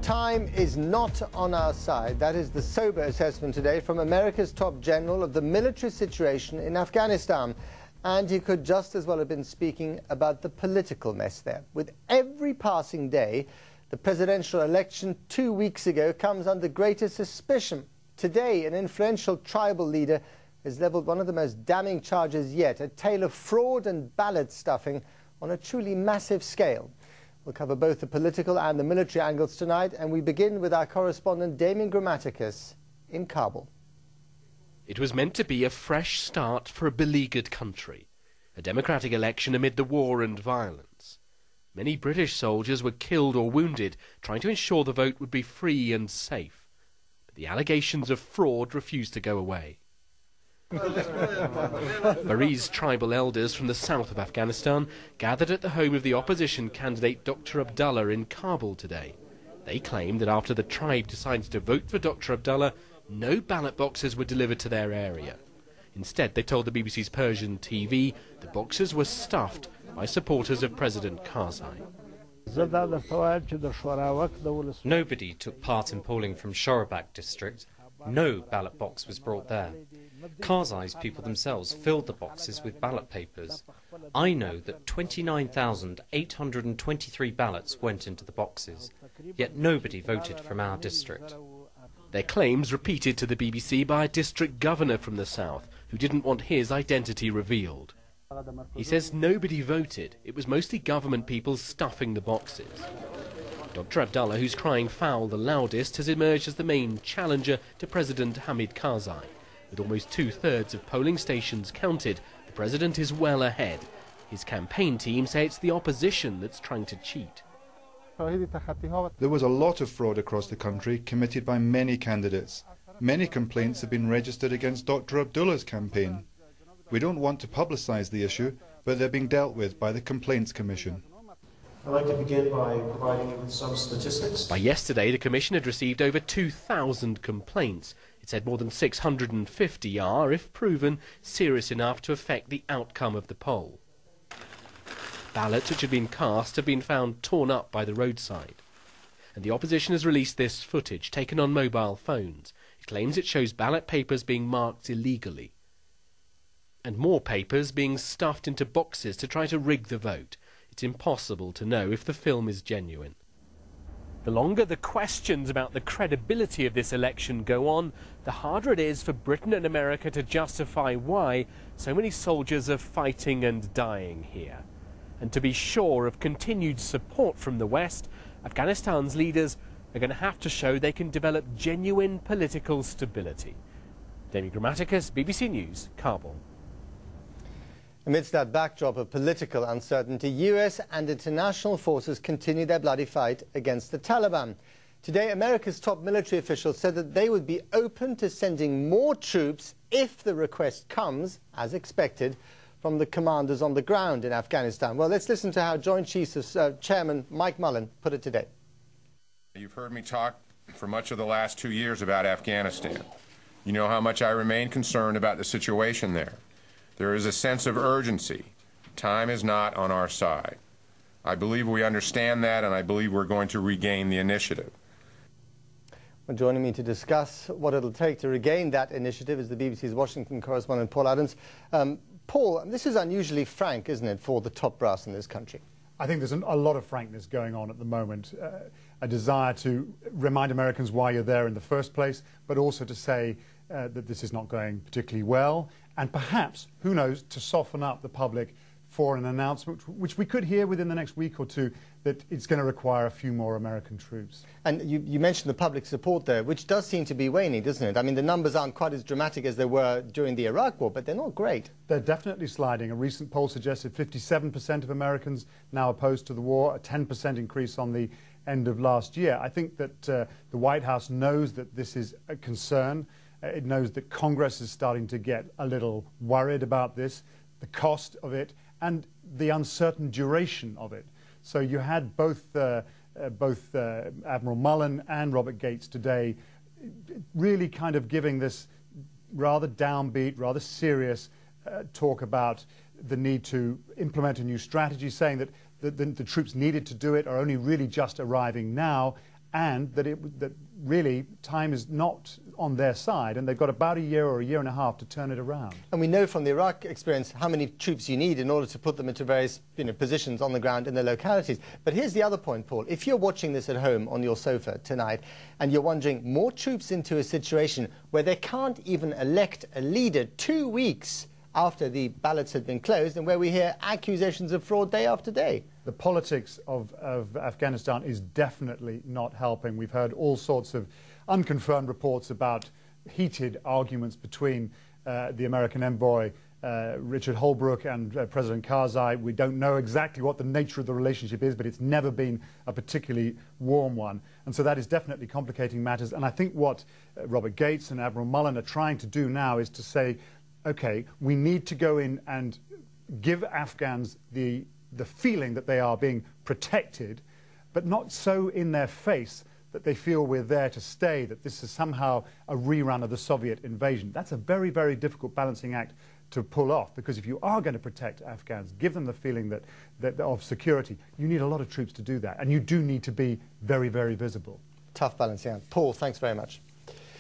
Time is not on our side. That is the sober assessment today from America's top general of the military situation in Afghanistan. And he could just as well have been speaking about the political mess there. With every passing day, the presidential election 2 weeks ago comes under greater suspicion. Today, an influential tribal leader has leveled one of the most damning charges yet, a tale of fraud and ballot stuffing on a truly massive scale. We'll cover both the political and the military angles tonight, and we begin with our correspondent Damien Grammaticus in Kabul. It was meant to be a fresh start for a beleaguered country, a democratic election amid the war and violence. Many British soldiers were killed or wounded trying to ensure the vote would be free and safe. But the allegations of fraud refused to go away. Burmese tribal elders from the south of Afghanistan gathered at the home of the opposition candidate Dr. Abdullah in Kabul today. They claimed that after the tribe decided to vote for Dr. Abdullah, no ballot boxes were delivered to their area. Instead, they told the BBC's Persian TV the boxes were stuffed by supporters of President Karzai. Nobody took part in polling from Shorabak district. No ballot box was brought there. Karzai's people themselves filled the boxes with ballot papers. I know that 29,823 ballots went into the boxes, yet nobody voted from our district. Their claims repeated to the BBC by a district governor from the south who didn't want his identity revealed. He says nobody voted. It was mostly government people stuffing the boxes. Dr. Abdullah, who's crying foul the loudest, has emerged as the main challenger to President Hamid Karzai. With almost two-thirds of polling stations counted, the president is well ahead. His campaign team say it's the opposition that's trying to cheat. There was a lot of fraud across the country committed by many candidates. Many complaints have been registered against Dr. Abdullah's campaign. We don't want to publicise the issue, but they're being dealt with by the Complaints Commission. I'd like to begin by providing you with some statistics. By yesterday, the Commission had received over 2,000 complaints. It said more than 650 are, if proven, serious enough to affect the outcome of the poll. Ballots which had been cast have been found torn up by the roadside. And the opposition has released this footage taken on mobile phones. It claims it shows ballot papers being marked illegally. And more papers being stuffed into boxes to try to rig the vote. It's impossible to know if the film is genuine. The longer the questions about the credibility of this election go on, the harder it is for Britain and America to justify why so many soldiers are fighting and dying here. And to be sure of continued support from the West, Afghanistan's leaders are going to have to show they can develop genuine political stability. Damien Grammaticus, BBC News, Kabul. Amidst that backdrop of political uncertainty, US and international forces continue their bloody fight against the Taliban. Today, America's top military officials said that they would be open to sending more troops if the request comes, as expected, from the commanders on the ground in Afghanistan. Well, let's listen to how Joint Chiefs of Chairman Mike Mullen put it today. You've heard me talk for much of the last 2 years about Afghanistan. You know how much I remain concerned about the situation there. There is a sense of urgency. Time is not on our side. I believe we understand that, and I believe we're going to regain the initiative. Well, joining me to discuss what it'll take to regain that initiative is the BBC's Washington correspondent Paul Adams. Paul, this is unusually frank, isn't it, for the top brass in this country? I think there's a lot of frankness going on at the moment. A desire to remind Americans why you're there in the first place, but also to say that this is not going particularly well, and perhaps, who knows, to soften up the public for an announcement, which we could hear within the next week or two, that it's going to require a few more American troops. And you mentioned the public support there, which does seem to be waning, doesn't it? I mean, the numbers aren't quite as dramatic as they were during the Iraq War, but they're not great. They're definitely sliding. A recent poll suggested 57% of Americans now opposed to the war, a 10% increase on the end of last year. I think that the White House knows that this is a concern. It knows that Congress is starting to get a little worried about this, the cost of it, and the uncertain duration of it. So you had both Admiral Mullen and Robert Gates today really kind of giving this rather downbeat, rather serious talk about the need to implement a new strategy, saying that the troops needed to do it are only really just arriving now, and that really time is not on their side, and they've got about a year or a year and a half to turn it around. And we know from the Iraq experience how many troops you need in order to put them into various positions on the ground in their localities. But here's the other point, Paul. If you're watching this at home on your sofa tonight and you're wondering, more troops into a situation where they can't even elect a leader 2 weeks after the ballots had been closed, and where we hear accusations of fraud day after day. The politics of Afghanistan is definitely not helping. We've heard all sorts of unconfirmed reports about heated arguments between the American envoy Richard Holbrooke and President Karzai. We don't know exactly what the nature of the relationship is, but it's never been a particularly warm one. And so that is definitely complicating matters. And I think what Robert Gates and Admiral Mullen are trying to do now is to say, okay, we need to go in and give Afghans the feeling that they are being protected, but not so in their face that they feel we're there to stay, that this is somehow a rerun of the Soviet invasion. That's a very, very difficult balancing act to pull off, because if you are going to protect Afghans, give them the feeling of security, you need a lot of troops to do that, and you do need to be very, very visible. Tough balancing act. Paul, thanks very much.